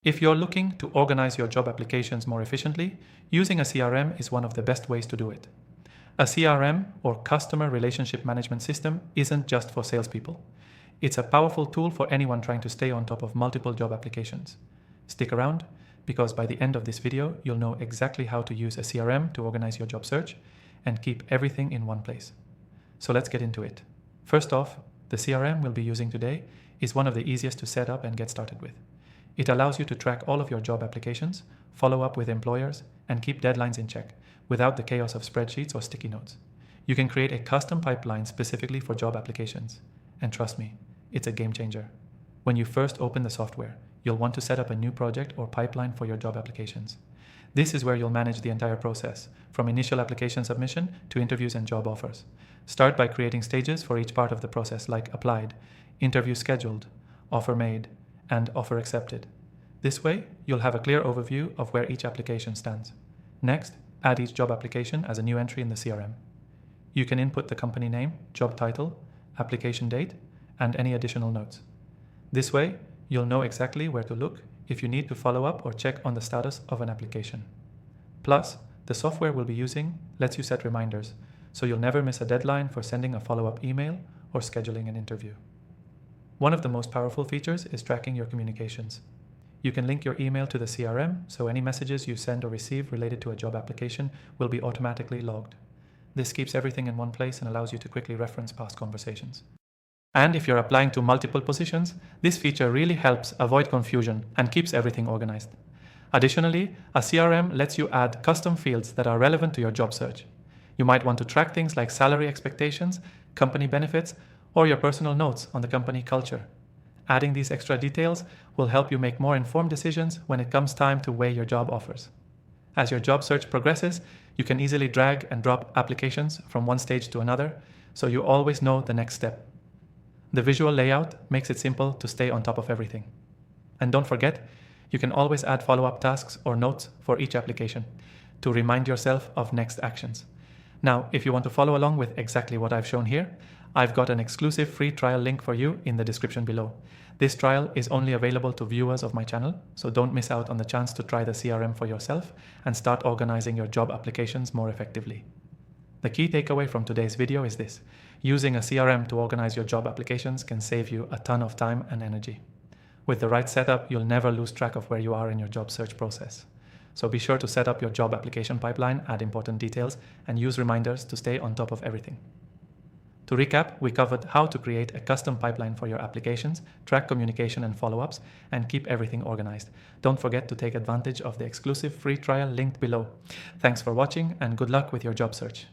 If you're looking to organize your job applications more efficiently, using a CRM is one of the best ways to do it. A CRM, or Customer Relationship Management System, isn't just for salespeople. It's a powerful tool for anyone trying to stay on top of multiple job applications. Stick around, because by the end of this video, you'll know exactly how to use a CRM to organize your job search and keep everything in one place. So let's get into it. First off, the CRM we'll be using today is one of the easiest to set up and get started with. It allows you to track all of your job applications, follow up with employers, and keep deadlines in check without the chaos of spreadsheets or sticky notes. You can create a custom pipeline specifically for job applications. And trust me, it's a game changer. When you first open the software, you'll want to set up a new project or pipeline for your job applications. This is where you'll manage the entire process, from initial application submission to interviews and job offers. Start by creating stages for each part of the process, like applied, interview scheduled, offer made, and offer accepted. This way, you'll have a clear overview of where each application stands. Next, add each job application as a new entry in the CRM. You can input the company name, job title, application date, and any additional notes. This way, you'll know exactly where to look if you need to follow up or check on the status of an application. Plus, the software we'll be using lets you set reminders, so you'll never miss a deadline for sending a follow-up email or scheduling an interview. One of the most powerful features is tracking your communications. You can link your email to the CRM, so any messages you send or receive related to a job application will be automatically logged. This keeps everything in one place and allows you to quickly reference past conversations. And if you're applying to multiple positions, this feature really helps avoid confusion and keeps everything organized. Additionally, a CRM lets you add custom fields that are relevant to your job search. You might want to track things like salary expectations, company benefits, or your personal notes on the company culture. Adding these extra details will help you make more informed decisions when it comes time to weigh your job offers. As your job search progresses, you can easily drag and drop applications from one stage to another, so you always know the next step. The visual layout makes it simple to stay on top of everything. And don't forget, you can always add follow-up tasks or notes for each application to remind yourself of next actions. Now, if you want to follow along with exactly what I've shown here, I've got an exclusive free trial link for you in the description below. This trial is only available to viewers of my channel, so don't miss out on the chance to try the CRM for yourself and start organizing your job applications more effectively. The key takeaway from today's video is this: using a CRM to organize your job applications can save you a ton of time and energy. With the right setup, you'll never lose track of where you are in your job search process. So be sure to set up your job application pipeline, add important details, and use reminders to stay on top of everything. To recap, we covered how to create a custom pipeline for your applications, track communication and follow-ups, and keep everything organized. Don't forget to take advantage of the exclusive free trial linked below. Thanks for watching, and good luck with your job search.